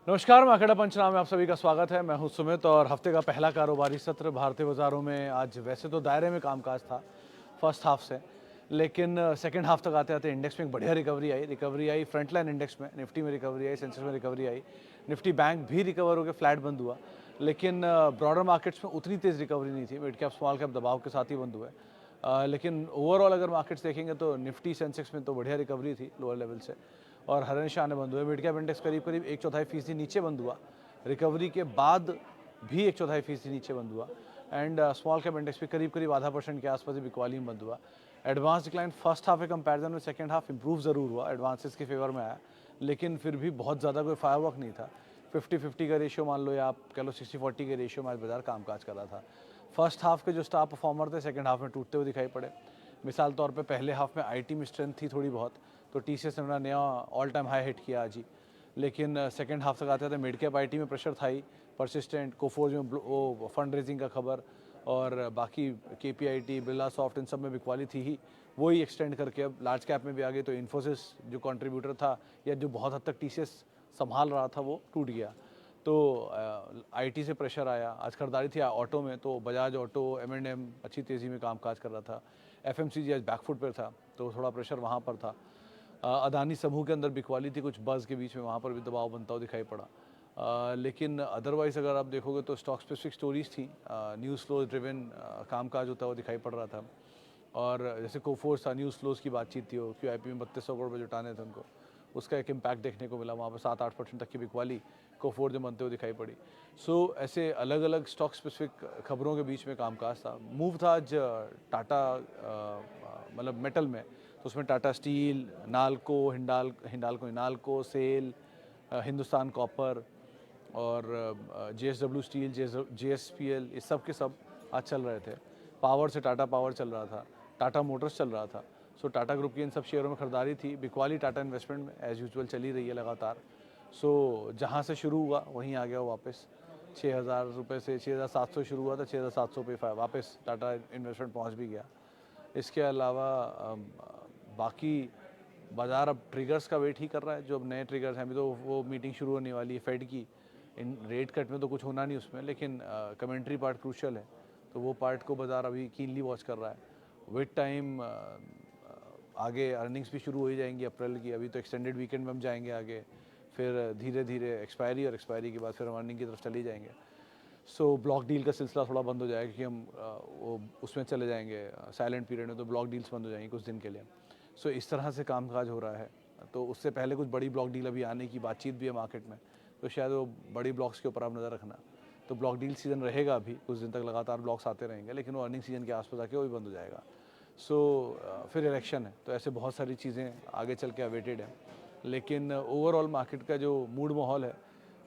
नमस्कार, मार्केट पंचनामे में आप सभी का स्वागत है। मैं हूं सुमित और हफ्ते का पहला कारोबारी सत्र भारतीय बाजारों में आज वैसे तो दायरे में कामकाज था फर्स्ट हाफ से, लेकिन सेकंड हाफ तक आते आते इंडेक्स में एक बढ़िया रिकवरी आई फ्रंटलाइन इंडेक्स में, निफ्टी में रिकवरी आई, सेंसेक्स में रिकवरी आई, निफ्टी बैंक भी रिकवर होकर फ्लैट बंद हुआ। लेकिन ब्रॉडर मार्केट्स में उतनी तेज़ रिकवरी नहीं थी, मिड कैप स्मॉल कैप दबाव के साथ ही बंद हुए। लेकिन ओवरऑल अगर मार्केट्स देखेंगे तो निफ्टी सेंसेक्स में तो बढ़िया रिकवरी थी लोअर लेवल से और हर निशाने बंद हुए। मिड कैप इंडेक्स करीब करीब 1/4% नीचे बंद हुआ, रिकवरी के बाद भी 1/4% नीचे बंद हुआ। एंड स्मॉल कैप इंडेक्स भी करीब करीब 0.5% के आसपास बिकवाली में बंद हुआ। एडवांस डिक्लाइन फर्स्ट हाफ के कंपैरिजन में सेकंड हाफ इंप्रूव ज़रूर हुआ, एडवांसेस के फेवर में आया, लेकिन फिर भी बहुत ज़्यादा कोई फायरवर्क नहीं था। 50-50 का रेशियो मान लो या आप कह लो 60-40 के रेशियो में आज बाजार कामकाज कर रहा था। फर्स्ट हाफ के जो स्टार परफॉर्मर थे सेकंड हाफ में टूटते हुए दिखाई पड़े। मिसाल तौर पे पहले हाफ में आईटी में स्ट्रेंथ थी थोड़ी बहुत, तो टीसीएस ने अपना नया ऑल टाइम हाई हिट किया आज ही। लेकिन सेकंड हाफ तक आते थे मिड कैप आईटी में प्रेशर था ही परसिस्टेंट, कोफोर्ज में वो फंड रेजिंग का खबर और बाकी केपीआईटी, बिरला सॉफ्ट, इन सब में बिकवाली थी ही, वही एक्सटेंड करके अब लार्ज कैप में भी आ गई। तो इन्फोसिस जो कंट्रीब्यूटर था या जो बहुत हद तक टीसीएस संभाल रहा था वो टूट गया। तो आईटी से प्रेशर आया। आज खरीदारी थी ऑटो में, तो बजाज ऑटो, एम&एम अच्छी तेज़ी में कामकाज कर रहा था। एफएमसीजी आज बैकफुट पर था, तो थोड़ा प्रेशर वहाँ पर था। अदानी समूह के अंदर बिकवाली थी कुछ बज़ के बीच में, वहाँ पर भी दबाव बनता हुआ दिखाई पड़ा। लेकिन अदरवाइज़ अगर आप देखोगे तो स्टॉक स्पेसिफिक स्टोरीज थी, न्यूज़ फ्लो ड्रिवन कामकाज होता हुआ दिखाई पड़ रहा था। और जैसे कोफोर्स था, न्यूज़ फ्लोज की बातचीत थी, क्यूआईपी में 3200 करोड़ रुपये जुटाने थे उनको, उसका एक इम्पैक्ट देखने को मिला। वहाँ पर 7-8% तक की बिकवाली कोफोर जो बनते हुए दिखाई पड़ी। सो ऐसे अलग अलग स्टॉक स्पेसिफिक खबरों के बीच में कामकाज था। मूव था आज टाटा मतलब मेटल में, तो उसमें टाटा स्टील, नाल्को, हिंडाल्को, सेल, हिंदुस्तान कॉपर और जेएसडब्ल्यू स्टील, जेएसपीएल, ये सब के सब आज चल रहे थे। पावर से टाटा पावर चल रहा था, टाटा मोटर्स चल रहा था। सो टाटा ग्रुप की इन सब शेयरों में खरीदारी थी। बिकवाली टाटा इन्वेस्टमेंट में एज यूजुअल चली रही है लगातार। सो जहाँ से शुरू हुआ वहीं आ गया वापस। 6,000 रुपये से 6,700 शुरू हुआ था, 6,700 पे वापस टाटा इन्वेस्टमेंट पहुँच भी गया। इसके अलावा बाकी बाज़ार अब ट्रिगर्स का वेट ही कर रहा है, जो अब नए ट्रिगर्स हैं। अभी तो वो मीटिंग शुरू होने वाली है फेड की, इन रेट कट में तो कुछ होना नहीं उसमें, लेकिन कमेंट्री पार्ट क्रूशल है, तो वो पार्ट को बाज़ार अभी कीनली वॉच कर रहा है। विद टाइम आगे अर्निंग्स भी शुरू हो ही जाएंगी अप्रैल की। अभी तो एक्सटेंडेड वीकेंड में हम जाएंगे आगे, फिर धीरे धीरे एक्सपायरी और एक्सपायरी के बाद फिर हम अर्निंग की तरफ चले जाएंगे। सो ब्लॉक डील का सिलसिला थोड़ा बंद हो जाएगा, क्योंकि हम वो उसमें चले जाएंगे साइलेंट पीरियड में, तो ब्लॉक डील्स बंद हो जाएंगी कुछ दिन के लिए। सो इस तरह से कामकाज हो रहा है। तो उससे पहले कुछ बड़ी ब्लॉक डील अभी आने की बातचीत भी है मार्केट में, तो शायद वो बड़ी ब्लॉक्स के ऊपर आप नज़र रखना। तो ब्लॉक डील सीज़न रहेगा अभी कुछ दिन तक, लगातार ब्लॉक्स आते रहेंगे, लेकिन वो अर्निंग सीजन के आसपास आके वो भी बंद हो जाएगा। सो फिर इलेक्शन है, तो ऐसे बहुत सारी चीज़ें आगे चल के अवेटेड है। लेकिन ओवरऑल मार्केट का जो मूड माहौल है,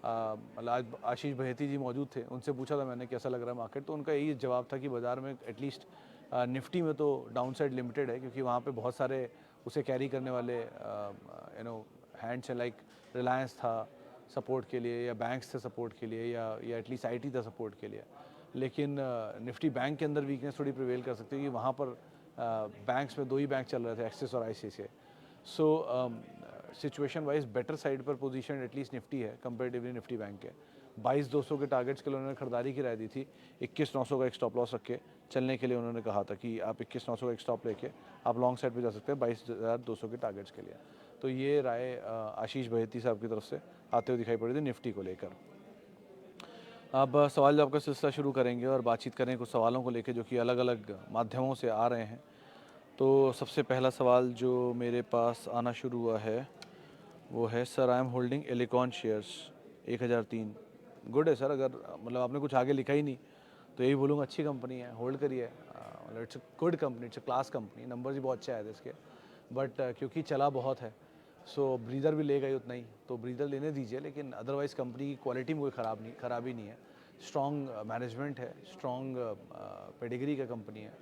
मतलब आज आशीष बहेती जी मौजूद थे, उनसे पूछा था मैंने कैसा लग रहा है मार्केट, तो उनका यही जवाब था कि बाज़ार में एटलीस्ट निफ्टी में तो डाउनसाइड लिमिटेड है, क्योंकि वहाँ पे बहुत सारे उसे कैरी करने वाले हैंड्स हैं, लाइक रिलायंस था सपोर्ट के लिए, या बैंक्स थे सपोर्ट के लिए, या एटलीस्ट आईटी था सपोर्ट के लिए। लेकिन निफ्टी बैंक के अंदर वीकनेस थोड़ी प्रिवेल कर सकती है, कि वहाँ पर बैंक्स में 2 ही बैंक चल रहे थे, एक्सिस और ICICI. So situation wise better side पर पोजीशन एटलीस्ट निफ्टी है कंपेरेटिवली निफ्टी बैंक के। 22,200 के टारगेट्स के लिए उन्होंने खरीदारी की राय दी थी। 21,900 का एक स्टॉप लॉस रख के चलने के लिए उन्होंने कहा था कि आप 21,900 का एक स्टॉप लेके आप लॉन्ग साइड पे जा सकते हैं 22,200 के टारगेट्स के लिए। तो ये राय आशीष बहेती साहब की तरफ से आते हुए दिखाई पड़ी थी निफ्टी को लेकर। अब सवाल जवाब का सिलसिला शुरू करेंगे और बातचीत करेंगे कुछ सवालों को लेकर जो कि अलग अलग माध्यमों से आ रहे हैं। तो सबसे पहला सवाल जो मेरे पास आना शुरू हुआ है वो है, sir I am holding Elecon shares 1003। Good है सर, अगर मतलब आपने कुछ आगे लिखा ही नहीं तो यही बोलूँगा अच्छी कंपनी है, होल्ड करिए। मतलब it's a good company, it's a class company, number भी बहुत अच्छा आए थे इसके, बट क्योंकि चला बहुत है सो ब्रीदर भी लेगा ही उतना ही, तो ब्रीदर लेने दीजिए। लेकिन अदरवाइज़ कंपनी की क्वालिटी में कोई खराबी नहीं है, स्ट्रॉन्ग मैनेजमेंट है, स्ट्रॉन्ग पेडिग्री का कंपनी है,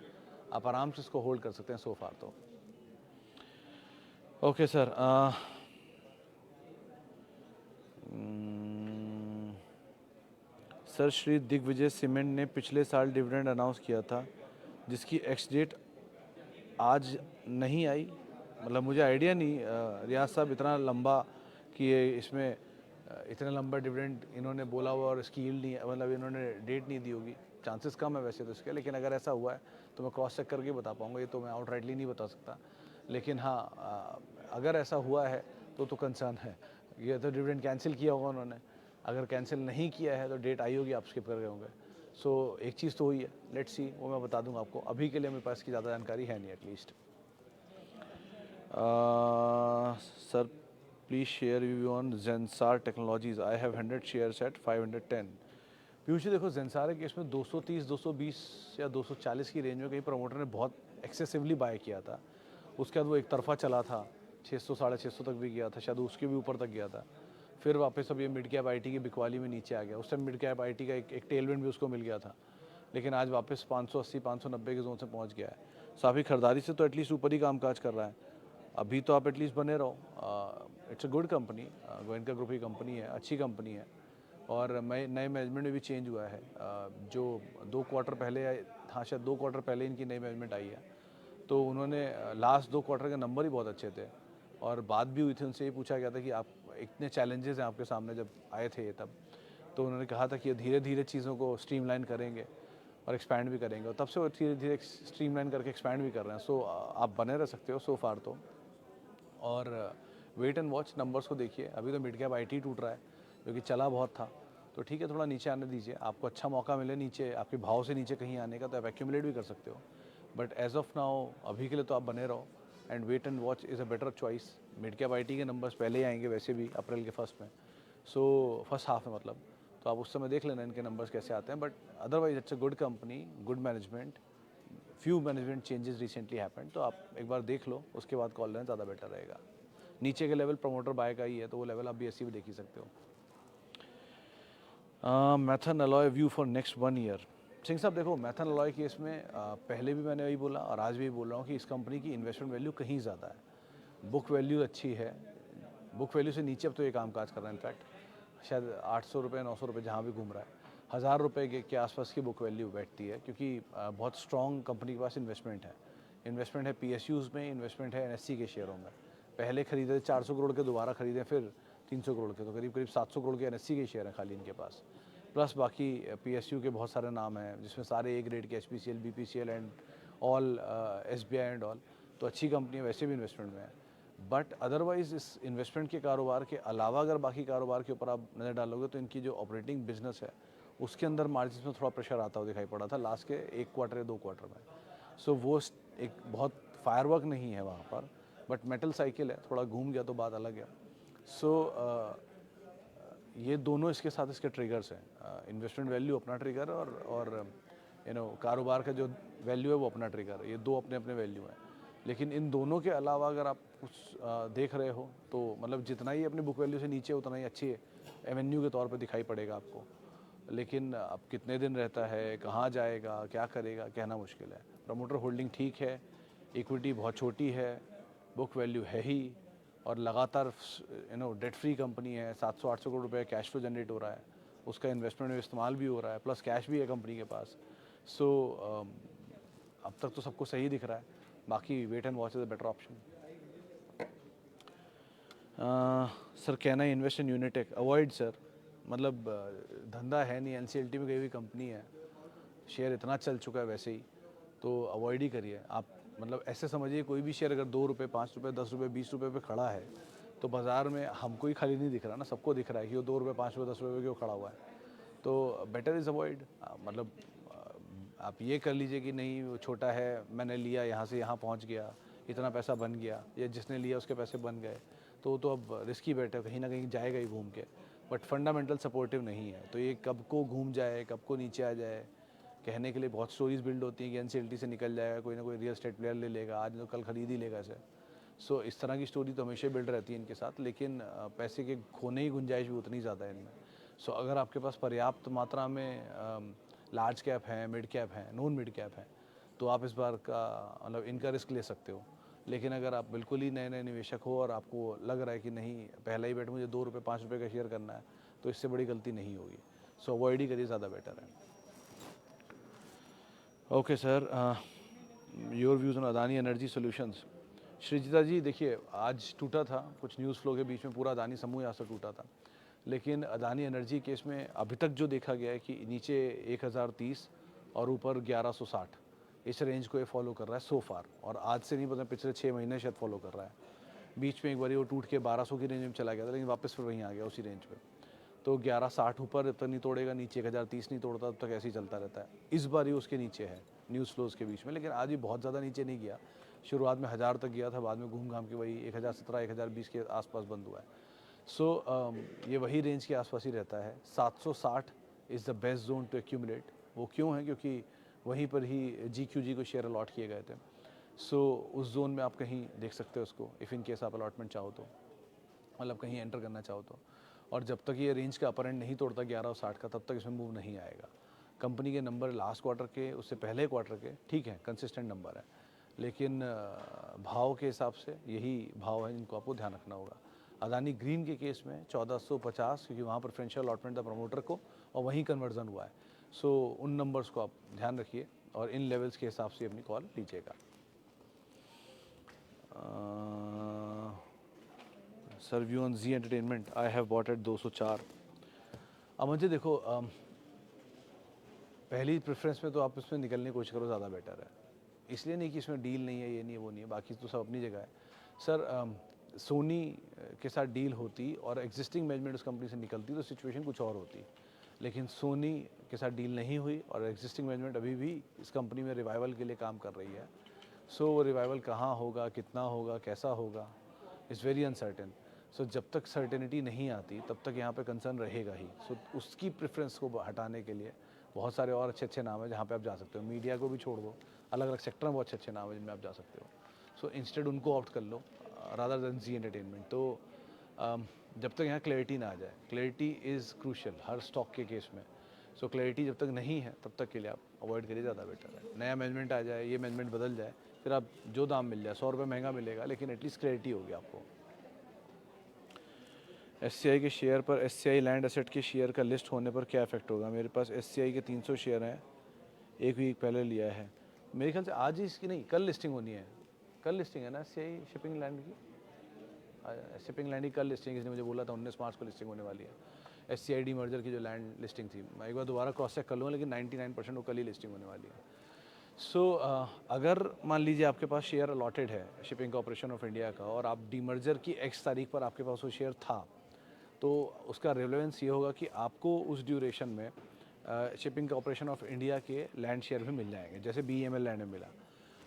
आप आराम से इसको होल्ड कर सकते हैं सो फार। तो okay sir, sir Shri Digvijay cement ने पिछले साल डिविडेंड अनाउंस किया था जिसकी एक्स डेट आज नहीं आई। मतलब मुझे आइडिया नहीं रियाज साहब इतना लंबा कि ये इसमें इतने लंबा डिविडेंड इन्होंने बोला हुआ और इसकी यील्ड नहीं है, मतलब इन्होंने डेट नहीं दी होगी, चांसेस कम है वैसे तो इसके, लेकिन अगर ऐसा हुआ है तो मैं क्रॉस चेक करके बता पाऊँगा, ये तो मैं आउटराइटली नहीं बता सकता। लेकिन हाँ, अगर ऐसा हुआ है तो कंसर्न है। ये तो डिविडेंड कैंसिल किया होगा उन्होंने, अगर कैंसिल नहीं किया है तो डेट आई होगी, आप स्किप कर गए होंगे। सो एक चीज़ तो हुई है, लेट्स सी, वो मैं बता दूंगा आपको। अभी के लिए मेरे पास की ज़्यादा जानकारी है नहीं at least. Sir please share view on Zensar Technologies, I have 100 shares at 510। Piyush ji देखो, जेंसार के केस में 230, 220 या 240 की रेंज में कहीं प्रमोटर ने बहुत एक्सेसिवली बाय किया था। उसके बाद वो एक तरफा चला था, 600 650 तक भी गया था, शायद उसके भी ऊपर तक गया था। फिर वापस अब ये मिड कैप आईटी की बिकवाली में नीचे आ गया। उस टाइम मिड कैप आईटी का एक टेलविंड भी उसको मिल गया था, लेकिन आज वापस 580 590 के जोन से पहुंच गया है। सो अभी खरीदारी से तो एटलीस्ट ऊपर ही कामकाज कर रहा है। अभी तो आप एटलीस्ट बने रहो। It's a good company, Goenka group की कंपनी है, अच्छी कंपनी है, और नए मैनेजमेंट में भी चेंज हुआ है। जो 2 क्वार्टर पहले, हाँ शायद 2 क्वार्टर पहले इनकी नई मैनेजमेंट आई है, तो उन्होंने लास्ट 2 क्वार्टर के नंबर ही बहुत अच्छे थे, और बात भी हुई थी उनसे, ये पूछा गया था कि आप इतने चैलेंजेस हैं आपके सामने जब आए थे तब, तो उन्होंने कहा था कि धीरे धीरे चीज़ों को स्ट्रीमलाइन करेंगे और एक्सपैंड भी करेंगे, और तब से वो धीरे धीरे स्ट्रीमलाइन करके एक्सपैंड भी कर रहे हैं। सो आप बने रह सकते हो सो फार तो, और वेट एंड वॉच, नंबर्स को देखिए। अभी तो मिड कैप आईटी टूट रहा है, क्योंकि चला बहुत था, तो ठीक है थोड़ा नीचे आने दीजिए, आपको अच्छा मौका मिले नीचे, आपके भाव से नीचे कहीं आने का, तो आप एक्यूमुलेट भी कर सकते हो। बट एज ऑफ नाउ अभी के लिए तो आप बने रहो, and wait and watch is a better choice. Mid cap IT के नंबर्स पहले ही आएंगे वैसे भी अप्रैल के फर्स्ट में, सो फर्स्ट हाफ में मतलब, तो आप उस समय देख लेना इनके नंबर्स कैसे आते हैं। But otherwise it's a good company, good management, few management changes recently happened, तो आप एक बार देख लो, उसके बाद कॉल लेना ज़्यादा बेटर रहेगा। नीचे के लेवल प्रमोटर बाय का ही है, तो वो लेवल आप भी ऐसे भी देख ही सकते हो। Maithon alloy view for next 1 year. Singh साहब देखो, मैथन अलॉय केस में पहले भी मैंने वही बोला और आज भी बोल रहा हूँ कि इस कंपनी की इन्वेस्टमेंट वैल्यू कहीं ज़्यादा है, बुक वैल्यू अच्छी है, बुक वैल्यू से नीचे अब तो ये काम काज कर रहा है। इनफैक्ट शायद 800 रुपये 900 रुपये जहाँ भी घूम रहा है, 1000 रुपये के आसपास की बुक वैल्यू बैठती है, क्योंकि बहुत स्ट्रॉन्ग कंपनी के पास इन्वेस्टमेंट है। इन्वेस्टमेंट है पीएसयूज़ में, इन्वेस्टमेंट है एनएससी के शेयरों में। पहले खरीदे 400 करोड़ के, दोबारा खरीदे फिर 300 करोड़ के, तो करीब करीब 700 करोड़ के एनएससी के शेयर हैं खाली इनके पास, प्लस बाकी पीएसयू के बहुत सारे नाम हैं, जिसमें सारे ए ग्रेड के, HPCL, BPCL and all, SBI and all, तो अच्छी कंपनी है, वैसे भी इन्वेस्टमेंट में है। बट अदरवाइज़ इस इन्वेस्टमेंट के कारोबार के अलावा अगर बाकी कारोबार के ऊपर आप नज़र डालोगे, तो इनकी जो ऑपरेटिंग बिजनेस है उसके अंदर मार्जिन में थोड़ा प्रेशर आता हुआ दिखाई पड़ा था लास्ट के 1 क्वार्टर या 2 क्वार्टर में। सो वो एक बहुत फायरवर्क नहीं है वहाँ पर, बट मेटल साइकिल है, थोड़ा घूम गया तो बात अलग है। सो ये दोनों इसके साथ इसके ट्रिगर्स हैं, इन्वेस्टमेंट वैल्यू अपना ट्रिगर, और कारोबार का जो वैल्यू है वो अपना ट्रिगर, ये दो अपने अपने वैल्यू हैं। लेकिन इन दोनों के अलावा अगर आप कुछ देख रहे हो, तो मतलब जितना ही अपनी बुक वैल्यू से नीचे उतना ही अच्छी एवेन्यू के तौर पे दिखाई पड़ेगा आपको, लेकिन अब कितने दिन रहता है, कहाँ जाएगा, क्या करेगा, कहना मुश्किल है। प्रमोटर होल्डिंग ठीक है, इक्विटी बहुत छोटी है, बुक वैल्यू है ही, और लगातार डेट फ्री कंपनी है, 700-800 करोड़ रुपए कैश फ्लो जनरेट हो रहा है, उसका इन्वेस्टमेंट में इस्तेमाल भी हो रहा है, प्लस कैश भी है कंपनी के पास। सो अब तक तो सबको सही दिख रहा है, बाकी wait and watch is a better option. Sir can I invest in Unitech? Avoid sir, मतलब धंधा है नहीं, एनसीएलटी में गई हुई कंपनी है, शेयर इतना चल चुका है वैसे ही, तो अवॉइड ही करिए आप। मतलब ऐसे समझिए, कोई भी शेयर अगर 2 रुपये, 5 रुपये, 10 रुपये, 20 रुपये पे खड़ा है, तो बाज़ार में हमको ही खाली नहीं दिख रहा ना, सबको दिख रहा है कि वो 2 रुपये, 5 रुपये, 10 रुपये क्यों खड़ा हुआ है। तो बेटर इज़ अवॉइड। मतलब आप ये कर लीजिए कि नहीं वो छोटा है, मैंने लिया, यहाँ से यहाँ पहुँच गया, इतना पैसा बन गया, या जिसने लिया उसके पैसे बन गए, तो अब रिस्की बेट है, कहीं ना कहीं जाएगा ही घूम के। बट फंडामेंटल सपोर्टिव नहीं है, तो ये कब को घूम जाए, कब को नीचे आ जाए, कहने के लिए बहुत स्टोरीज बिल्ड होती हैं कि एनसीएलटी से निकल जाएगा, कोई ना कोई रियल एस्टेट प्लेयर ले लेगा, आज तो कल खरीद ही लेगा इसे। सो इस तरह की स्टोरी तो हमेशा बिल्ड रहती है इनके साथ, लेकिन पैसे के खोने की गुंजाइश भी उतनी ज़्यादा है इनमें। सो अगर आपके पास पर्याप्त मात्रा में लार्ज कैप हैं, मिड कैप हैं, नॉन मिड कैप हैं, तो आप इस बार का मतलब इनका रिस्क ले सकते हो। लेकिन अगर आप बिल्कुल ही नए नए निवेशक हो और आपको लग रहा है कि नहीं पहला ही बैठ मुझे 2 रुपये 5 रुपये का शेयर करना है, तो इससे बड़ी गलती नहीं होगी। सो अवॉइड ही करिए, ज़्यादा बेटर है। Okay sir, your views on Adani Energy Solutions. Srijita ji देखिए, आज टूटा था, कुछ न्यूज़ फ्लो के बीच में पूरा अदानी समूह यहाँ से टूटा था। लेकिन अदानी एनर्जी केस में अभी तक जो देखा गया है कि नीचे 1030 और ऊपर 1160, इस रेंज को ये फॉलो कर रहा है सो फार। और आज से नहीं पता, पिछले 6 महीने शायद फॉलो कर रहा है। बीच में एक बार वो टूट के 1200 की रेंज में चला गया था, लेकिन वापस फिर वहीं आ गया उसी रेंज पे। तो 1160 ऊपर जब तक नहीं तोड़ेगा, नीचे 1030 नहीं तोड़ता, तब तक ऐसे ही चलता रहता है। इस बार ही उसके नीचे है न्यूज़ फ्लोज के बीच में, लेकिन आज भी बहुत ज़्यादा नीचे नहीं गया। शुरुआत में 1000 तक गया था, बाद में घूम घाम के वही 1017 1020 के आसपास बंद हुआ है। सो ये वही रेंज के आसपास ही रहता है। 760 is the best zone to accumulate. वो क्यों है? क्योंकि वहीं पर ही GQG को शेयर अलॉट किए गए थे। सो उस जोन में आप कहीं देख सकते हो उसको, इफ़ इन केस आप अलॉटमेंट चाहो तो, मतलब कहीं एंटर करना चाहो तो। और जब तक ये रेंज का अपर एंड नहीं तोड़ता 11 और 60 का, तब तक इसमें मूव नहीं आएगा। कंपनी के नंबर लास्ट क्वार्टर के, उससे पहले क्वार्टर के ठीक है, कंसिस्टेंट नंबर है, लेकिन भाव के हिसाब से यही भाव है जिनको आपको ध्यान रखना होगा। अदानी ग्रीन के केस में 1450, क्योंकि वहाँ पर प्रेफरेंशियल अलॉटमेंट था प्रमोटर को और वहीं कन्वर्जन हुआ है। सो उन नंबर्स को आप ध्यान रखिए और इन लेवल्स के हिसाब से अपनी कॉल लीजिएगा। Sir, view on Zee entertainment, I have bought at 204। अब मुझे देखो, पहली प्रेफरेंस में तो आप इसमें निकलने की कोशिश करो, ज़्यादा बेटर है। इसलिए नहीं कि इसमें डील नहीं है, ये नहीं है, वो नहीं है, बाकी तो सब अपनी जगह है। सर, सोनी के साथ डील होती और एग्जिस्टिंग मैनेजमेंट उस कंपनी से निकलती तो सिचुएशन कुछ और होती, लेकिन सोनी के साथ डील नहीं हुई और एग्जिस्टिंग मैनेजमेंट अभी भी इस कंपनी में रिवाइवल के लिए काम कर रही है। सो वो रिवाइवल कहाँ होगा, कितना होगा, कैसा होगा, इज़ वेरी अनसर्टेन। सो जब तक सर्टेनिटी नहीं आती तब तक यहाँ पे कंसर्न रहेगा ही। सो उसकी प्रेफरेंस को हटाने के लिए बहुत सारे और अच्छे अच्छे नाम हैं जहाँ पे आप जा सकते हो। मीडिया को भी छोड़ दो, अलग अलग सेक्टर में बहुत अच्छे अच्छे नाम हैं जिनमें आप जा सकते हो। सो इंस्टेड उनको ऑप्ट कर लो रादर देन जी एंटरटेनमेंट। तो जब तक यहाँ क्लैरिटी ना आ जाए, clarity is crucial her stock के केस में। सो क्लैरिटी जब तक नहीं है तब तक के लिए आप अवॉइड करिए, ज़्यादा बेटर है। नया मैनेजमेंट आ जाए, ये मैनेजमेंट बदल जाए, फिर आप जो दाम मिल जाए, 100 रुपये महंगा मिलेगा, लेकिन एटलीस्ट क्लैरिटी होगी आपको। SCI के शेयर पर SCI लैंड एसेट के शेयर का लिस्ट होने पर क्या इफेक्ट होगा? मेरे पास SCI के 300 शेयर हैं, एक वीक पहले लिया है। मेरे ख्याल से आज ही इसकी नहीं, कल लिस्टिंग होनी है। कल लिस्टिंग है ना SCI शिपिंग लैंड की? शिपिंग लैंड की कल लिस्टिंग, इसने मुझे बोला था 19 मार्च को लिस्टिंग होने वाली है। SCI डीमर्जर की जो लैंड लिस्टिंग थी, मैं एक बार दोबारा क्रॉस चेक कर लूँगा, लेकिन 99% वो कल ही लिस्टिंग होने वाली है। सो अगर मान लीजिए आपके पास शेयर अलॉटेड है शिपिंग कॉर्पोरेशन ऑफ इंडिया का और आप डीमर्जर की X तारीख पर आपके पास वो शेयर था, तो उसका रेलेवेंस ये होगा कि आपको उस ड्यूरेशन में शिपिंग कॉर्पोरेशन ऑफ इंडिया के लैंड शेयर भी मिल जाएंगे, जैसे BEML लैंड में मिला।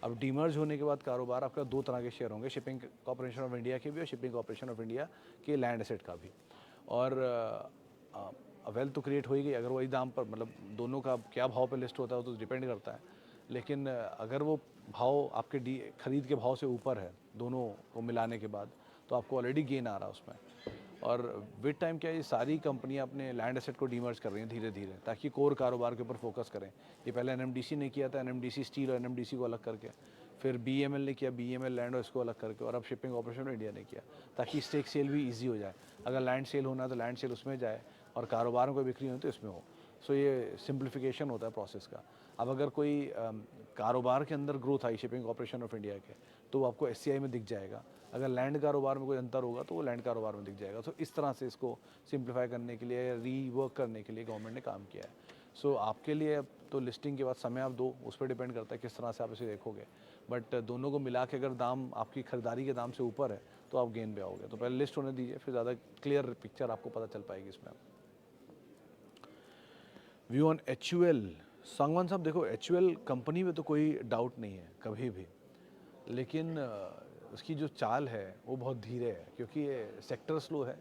अब डीमर्ज होने के बाद कारोबार आपका 2 तरह के शेयर होंगे, शिपिंग कॉर्पोरेशन ऑफ इंडिया के भी और शिपिंग कॉर्पोरेशन ऑफ इंडिया के लैंड एसेट का भी। और वेल्थ तो क्रिएट हो ही गई अगर वही दाम पर, मतलब दोनों का क्या भाव पे लिस्ट होता है तो डिपेंड करता है। लेकिन अगर वो भाव आपके खरीद के भाव से ऊपर है दोनों को मिलाने के बाद, तो आपको ऑलरेडी गेन आ रहा है उसमें। और विद टाइम क्या है, ये सारी कंपनियां अपने लैंड एसेट को डीमर्ज कर रही हैं धीरे धीरे, ताकि कोर कारोबार के ऊपर फोकस करें। ये पहले NMDC ने किया था, NMDC स्टील और NMDC को अलग करके, फिर BEML ने किया, BEML लैंड और इसको अलग करके, और अब शिपिंग कॉर्पोरेशन ऑफ इंडिया ने किया, ताकि स्टेक सेल भी ईजी हो जाए। अगर लैंड सेल होना है तो लैंड सेल उसमें जाए, और कारोबार में कोई बिक्री हो तो इसमें हो। सो ये सिंप्लीफिकेशन होता है प्रोसेस का। अब अगर कोई कारोबार के अंदर growth I shipping corporation of India के, तो वो आपको SCI में दिख जाएगा। अगर लैंड कारोबार में कोई अंतर होगा तो वो लैंड कारोबार में दिख जाएगा। तो इस तरह से इसको सिंप्लीफाई करने के लिए, रीवर्क करने के लिए गवर्नमेंट ने काम किया है। सो आपके लिए अब तो लिस्टिंग के बाद समय आप दो, उस पर डिपेंड करता है किस तरह से आप इसे देखोगे। बट दोनों को मिला के अगर दाम आपकी खरीदारी के दाम से ऊपर है तो आप गेन पे आओगे। तो पहले लिस्ट होने दीजिए, फिर ज़्यादा क्लियर पिक्चर आपको पता चल पाएगी इसमें। व्यू ऑन HUL, सांगवान साहब देखो, HUL कंपनी में तो कोई डाउट नहीं है कभी भी, लेकिन उसकी जो चाल है वो बहुत धीरे है, क्योंकि ये सेक्टर स्लो है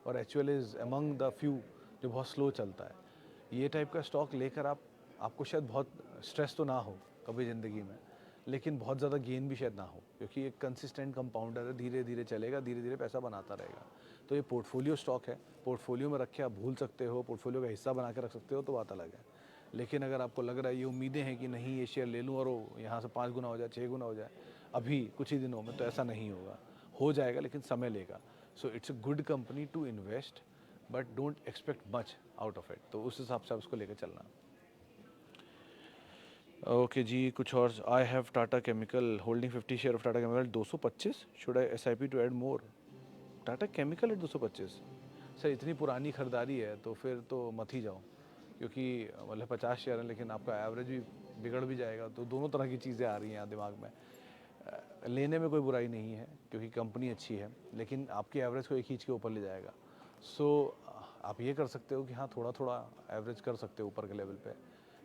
और HUL is among the few जो बहुत स्लो चलता है। ये टाइप का स्टॉक लेकर आपको शायद बहुत स्ट्रेस तो ना हो कभी ज़िंदगी में, लेकिन बहुत ज़्यादा गेन भी शायद ना हो, क्योंकि एक कंसिस्टेंट कंपाउंडर है, धीरे धीरे चलेगा, धीरे धीरे पैसा बनाता रहेगा। तो ये पोर्टफोलियो स्टॉक है, पोर्टफोलियो में रख के आप भूल सकते हो, पोर्टफोलियो का हिस्सा बना के रख सकते हो, तो बात अलग है। लेकिन अगर आपको लग रहा है, ये उम्मीदें हैं कि नहीं ये शेयर ले लूँ और वो यहाँ से 5 गुना हो जाए, 6 गुना हो जाए अभी कुछ ही दिनों में, तो ऐसा नहीं होगा। हो जाएगा लेकिन समय लेगा। So it's a good company to invest, but don't expect much out of it. तो उस हिसाब से आप उसको लेकर चलना। ओके जी, कुछ और। I have Tata chemical holding 50 share of Tata chemical 225, should I SIP to add more? Tata chemical at 225? Sir इतनी पुरानी खरीदारी है तो फिर तो मत ही जाओ, क्योंकि मतलब 50 शेयर है लेकिन आपका एवरेज भी बिगड़ भी जाएगा। तो दोनों तरह की चीज़ें आ रही हैं यहाँ दिमाग में। लेने में कोई बुराई नहीं है क्योंकि कंपनी अच्छी है, लेकिन आपकी एवरेज को एक खींच के ऊपर ले जाएगा। सो आप ये कर सकते हो कि हाँ थोड़ा थोड़ा एवरेज कर सकते हो ऊपर के लेवल पे,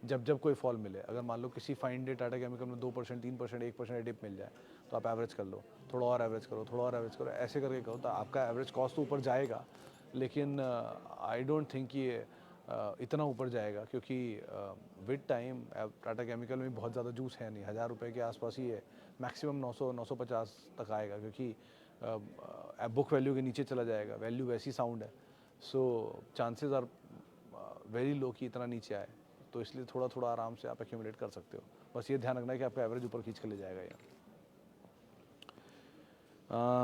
जब जब कोई फॉल मिले। अगर मान लो किसी फाइन डे टाटा केमिकल में 2%, 3%, 1% डिप मिल जाए तो आप एवरेज कर लो, थोड़ा और एवरेज करो, थोड़ा और एवरेज करो, ऐसे करके करो तो आपका एवरेज कॉस्ट तो ऊपर जाएगा। लेकिन आई डोंट थिंक ये इतना ऊपर जाएगा, क्योंकि विद टाइम टाटा केमिकल में बहुत ज़्यादा जूस है नहीं। 1000 रुपये के आसपास ही है, मैक्सिमम 900, 950 तक आएगा, क्योंकि बुक वैल्यू के नीचे चला जाएगा। वैल्यू वैसी साउंड है, so chances are very low कि इतना नीचे आए। तो इसलिए थोड़ा थोड़ा आराम से आप एक्यूमुलेट कर सकते हो। बस ये ध्यान रखना है कि आपका एवरेज ऊपर खींच के ले जाएगा यार।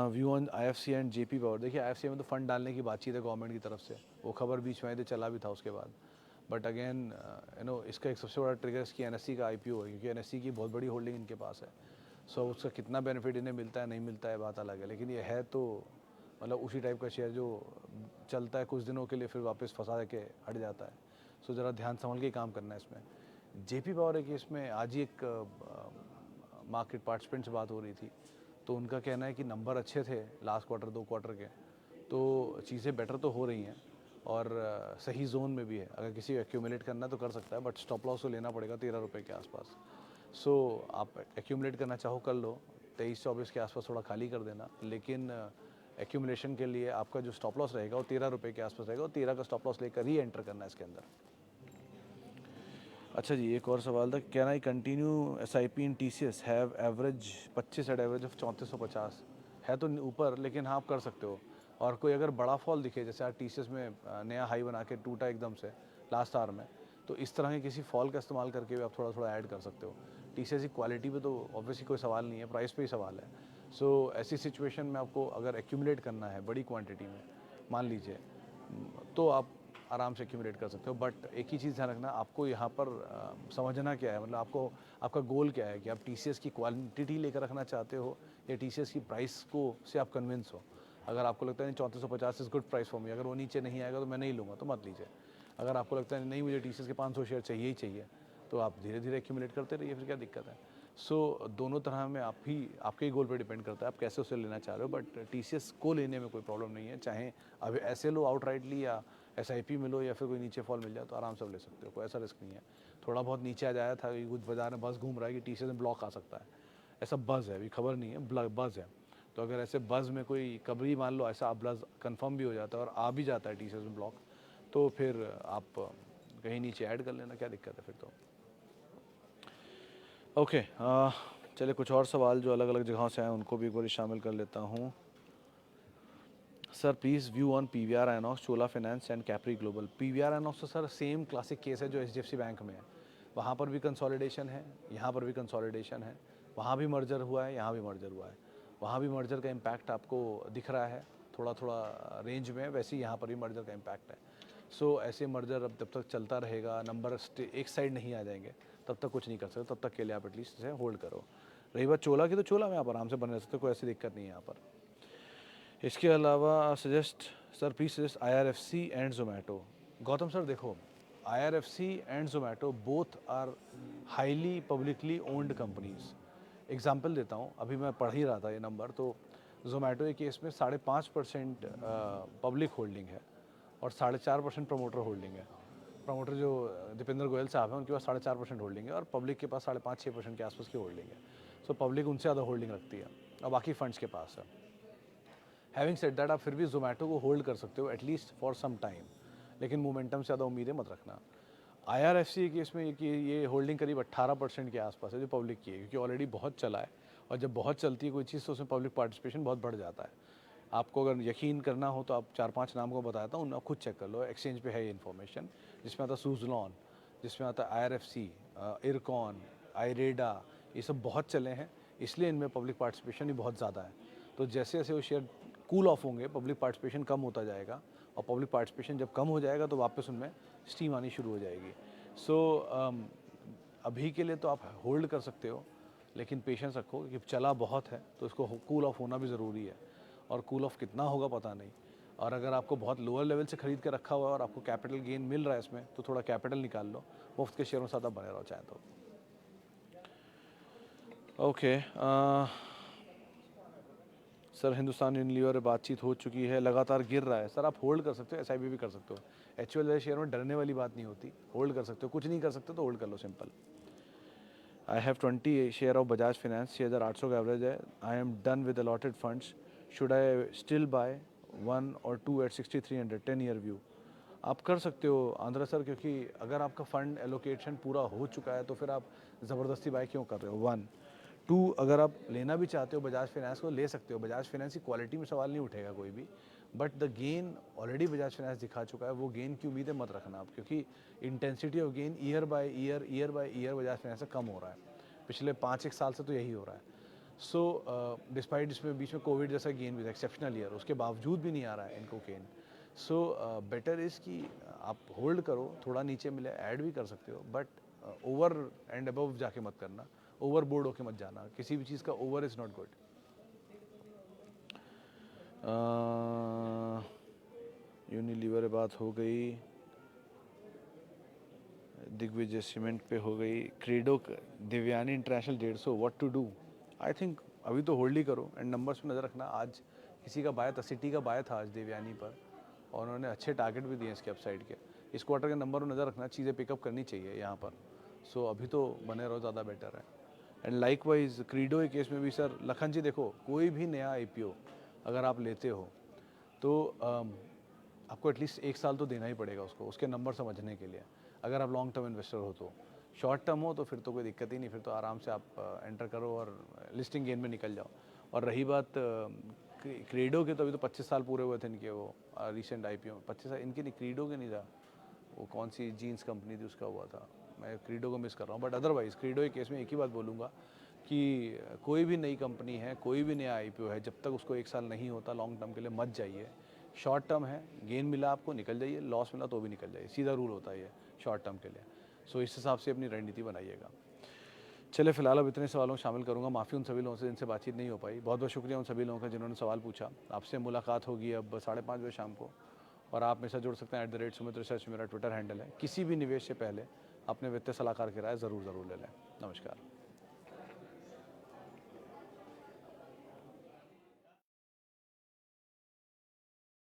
View on IFC and JP power. देखिए IFC में तो फंड डालने की बातचीत है गवर्नमेंट की तरफ से, वो खबर बीच में आई थी, चला भी था उसके बाद। बट अगेन इसका एक सबसे बड़ा ट्रिगर इसकी NSE का IPO है, क्योंकि NSE की बहुत बड़ी होल्डिंग इनके पास है। सो उसका कितना बेनिफिट इन्हें मिलता है नहीं मिलता है बात अलग है, लेकिन ये है तो मतलब उसी टाइप का शेयर जो चलता है कुछ दिनों के लिए फिर वापस फंसा के हट जाता है। सो ज़रा ध्यान संभल के काम करना है इसमें। JP पावर है कि इसमें आज ही एक मार्केट पार्टिसिपेंट से बात हो रही थी, तो उनका कहना है कि नंबर अच्छे थे लास्ट क्वार्टर 2 क्वार्टर के, तो चीज़ें बेटर तो हो रही हैं और सही जोन में भी है। अगर किसी को एक्यूमुलेट करना है तो कर सकता है, बट स्टॉप लॉस को लेना पड़ेगा 13 रुपये के आसपास। सो आप एक्यूमुलेट करना चाहो कर लो, 23-24 के आसपास थोड़ा खाली कर देना, लेकिन एक्यूमुलेशन के लिए आपका जो स्टॉप लॉस रहेगा वो 13 रुपये के आसपास रहेगा, और 13 का स्टॉप लॉस लेकर ही एंटर करना है इसके अंदर। अच्छा जी, एक और सवाल था, can I continue SIP in TCS have average 25 at average of 3450। है तो ऊपर, लेकिन हाँ आप कर सकते हो। और कोई अगर बड़ा फॉल दिखे, जैसे आज TCS में नया हाई बना के टूटा एकदम से लास्ट आवर में, तो इस तरह के किसी फॉल का इस्तेमाल करके भी आप थोड़ा थोड़ा ऐड कर सकते हो। TCS की क्वालिटी पे तो ऑब्वियसली कोई सवाल नहीं है, प्राइस पे ही सवाल है। सो ऐसी सिचुएशन में आपको अगर एक्यूमुलेट करना है बड़ी क्वांटिटी में, मान लीजिए, तो आप आराम से एक्यूमुलेट कर सकते हो। बट एक ही चीज़ ध्यान रखना, आपको यहाँ पर समझना क्या है, मतलब आपको आपका गोल क्या है, कि आप TCS की क्वांटिटी लेकर रखना चाहते हो या TCS की प्राइस को से आप कन्विंस हो। अगर आपको लगता है 3450 is good price for me, अगर वो नीचे नहीं आएगा तो मैं नहीं लूँगा, तो मत लीजिए। अगर आपको लगता है नहीं मुझे TCS के 500 शेयर चाहिए ही चाहिए, तो आप धीरे धीरे एक्यूमुलेट करते रहिए, फिर क्या दिक्कत है। सो दोनों तरह में आपके ही गोल पे डिपेंड करता है आप कैसे उसे लेना चाह रहे हो। बट TCS को लेने में कोई प्रॉब्लम नहीं है, चाहे अभी ऐसे लो आउटराइटली या SIP में लो, या फिर कोई नीचे फॉल मिल जाए तो आराम से ले सकते हो, कोई ऐसा रिस्क नहीं है। थोड़ा बहुत नीचे आ जाया था, कुछ बाजार में बस घूम रहा है कि TCS में ब्लॉक आ सकता है, ऐसा बज़ है, अभी खबर नहीं है, बज़ है। तो अगर ऐसे बज़ में कोई कभी मान लो ऐसा बज़ कंफर्म भी हो जाता है और आ भी जाता है TCS में ब्लॉक, तो फिर आप कहीं नीचे ऐड कर लेना, क्या दिक्कत है फिर तो। ओके, चलिए कुछ और सवाल जो अलग अलग जगहों से आए उनको भी एक बार शामिल कर लेता हूँ। Sir please view on PVR INOX, Chola finance and Capri global. PVR INOX तो सर सेम क्लासिक केस है जो HDFC बैंक में है, वहाँ पर भी कंसोलिडेशन है, यहाँ पर भी कंसोलिडेशन है, वहाँ भी मर्जर हुआ है, यहाँ भी मर्जर हुआ है। वहाँ भी मर्जर का इम्पैक्ट आपको दिख रहा है थोड़ा थोड़ा रेंज में, वैसे ही यहाँ पर भी मर्जर का इम्पैक्ट है। सो ऐसे मर्जर अब जब तक चलता रहेगा, नंबर एक साइड नहीं आ जाएंगे, तब तक कुछ नहीं कर सकते, तब तक के लिए आप एटलीस्ट इसे होल्ड करो। रही बात चोला की, तो चोला में आप आराम से बने रह सकते हो, कोई ऐसी दिक्कत नहीं है यहाँ पर। इसके अलावा suggest sir please suggest IRFC and Zomato. Gautam sir देखो, IRFC and Zomato both are highly publicly owned companies. Example देता हूँ, अभी मैं पढ़ ही रहा था ये नंबर, तो जोमेटो के केस में 5.5% पब्लिक होल्डिंग है और 4.5% प्रमोटर होल्डिंग है। प्रमोटर जो दीपेंद्र गोयल साहब हैं उनके पास 4.5% होल्डिंग है और पब्लिक के पास 5.5-6% के आसपास की होल्डिंग है। सो पब्लिक उनसे ज़्यादा होल्डिंग रखती है और बाकी फंड्स के पास है। हैविंग सेड दैट, आप फिर भी जोमेटो को होल्ड कर सकते हो एटलीस्ट फॉर सम टाइम, लेकिन मोमेंटम से ज़्यादा उम्मीदें मत रखना। IRFC के केस में ये होल्डिंग करीब 18% के आसपास है जो पब्लिक की है, क्योंकि ऑलरेडी बहुत चला है और जब बहुत चलती है कोई चीज़ तो उसमें पब्लिक पार्टिसिपेशन बहुत बढ़ जाता है। आपको अगर यकीन करना हो तो आप 4-5 नाम को बताता हूँ, आप खुद चेक कर लो, एक्सचेंज पे है ये इन्फॉर्मेशन, जिसमें आता है सुज़लॉन, जिसमें आता है IRFC, इरकॉन, आयरेडा, ये सब बहुत चले हैं, इसलिए इनमें पब्लिक पार्टिसिपेशन भी बहुत ज़्यादा है। तो जैसे जैसे वो शेयर कूल ऑफ होंगे, पब्लिक पार्टिसिपेशन कम होता जाएगा, और पब्लिक पार्टिसिपेशन जब कम हो जाएगा तो वापस उनमें स्टीम आनी शुरू हो जाएगी। सो अभी के लिए तो आप होल्ड कर सकते हो, लेकिन पेशेंस रखो, क्योंकि चला बहुत है तो इसको कूल ऑफ होना भी ज़रूरी है, और कूल ऑफ कितना होगा पता नहीं। और अगर आपको बहुत लोअर लेवल से खरीद के रखा हुआ है और आपको कैपिटल गेन मिल रहा है इसमें, तो थोड़ा कैपिटल निकाल लो, मुफ्त के शेयरों के साथ आप बने रहो चाहें तो। ओके सर, हिंदुस्तान यूनिलीवर बातचीत हो चुकी है, लगातार गिर रहा है। सर आप होल्ड कर सकते हो, SIP भी कर सकते हो। HUL जैसे शेयर में डरने वाली बात नहीं होती, होल्ड कर सकते हो, कुछ नहीं कर सकते तो होल्ड कर लो, simple. I have 20 share of Bajaj Finance, 6,800 का एवरेज है। I am done with allotted funds, should I still buy 1 और 2 एट 6300, 10 ईयर व्यू? आप कर सकते हो आंध्रा सर, क्योंकि अगर आपका फंड एलोकेशन पूरा हो चुका है तो फिर आप ज़बरदस्ती बाय क्यों कर रहे हो? 1 2, अगर आप लेना भी चाहते हो बजाज फाइनेंस को, ले सकते हो। बजाज फाइनेंस की क्वालिटी में सवाल नहीं उठेगा कोई भी, but the gain already Bajaj finance दिखा चुका है, वो गेन की उम्मीदें मत रखना आप, क्योंकि intensity of gain year by year Bajaj finance से कम हो रहा है। पिछले 5-1 साल से तो यही हो रहा है। सो डिस्पाइट इसमें बीच में कोविड जैसा गेन भी था, एक्सेप्शनल ईयर, उसके बावजूद भी नहीं आ रहा है इनको गेन। सो बेटर इज़ कि आप होल्ड करो, थोड़ा नीचे मिले ऐड भी कर सकते हो, बट ओवर एंड अबव जाके मत करना, ओवर बोर्ड होके मत जाना, किसी भी चीज़ का over is not good. Unilever बात हो गई, दिग्विजय सीमेंट पे हो गई, Credo Devyani international 150, what to do? I think अभी तो होल्ड ही करो एंड नंबर्स पे नज़र रखना। आज किसी का बाय था, सिटी का बाय था आज देवयानी पर, और उन्होंने अच्छे टारगेट भी दिए इसके अपसाइड के। इस क्वार्टर के नंबर में नज़र रखना, चीज़ें पिकअप करनी चाहिए यहाँ पर। सो अभी तो बने रहो, ज़्यादा बेटर है। एंड लाइकवाइज क्रीडो के केस में भी सर, लखन जी देखो, कोई भी नया IPO अगर आप लेते हो तो आपको एटलीस्ट 1 साल तो देना ही पड़ेगा उसको, उसके नंबर समझने के लिए। अगर आप लॉन्ग टर्म इन्वेस्टर हो तो, शॉर्ट टर्म हो तो फिर तो कोई दिक्कत ही नहीं, फिर तो आराम से आप एंटर करो और लिस्टिंग गेन में निकल जाओ। और रही बात क्रीडो के, तो अभी तो 25 साल पूरे हुए थे इनके, वो रिसेंट IPO 25 साल इनके नहीं, क्रीडो के नहीं था, वो कौन सी जीन्स कंपनी थी उसका हुआ था, मैं क्रीडो को मिस कर रहा हूँ। बट अदरवाइज़ क्रीडो के केस में एक ही बात बोलूँगा कि कोई भी नई कंपनी है, कोई भी नया IPO है, जब तक उसको 1 साल नहीं होता, लॉन्ग टर्म के लिए मत जाइए। शॉर्ट टर्म है, गेन मिला आपको निकल जाइए, लॉस मिला तो भी निकल जाइए, सीधा रूल होता है ये शॉर्ट टर्म के लिए। सो इस हिसाब से अपनी रणनीति बनाइएगा। चले, फिलहाल अब इतने सवालों को शामिल करूंगा, माफ़ी उन सभी लोगों से जिनसे बातचीत नहीं हो पाई। बहुत बहुत शुक्रिया उन सभी लोगों का जिन्होंने सवाल पूछा। आपसे मुलाकात होगी अब 5:30 बजे शाम को, और आप मेरे साथ जुड़ सकते हैं @सुमित रिसर्च, मेरा ट्विटर हैंडल है। किसी भी निवेश से पहले अपने वित्तीय सलाहकार की राय ज़रूर ले लें। नमस्कार।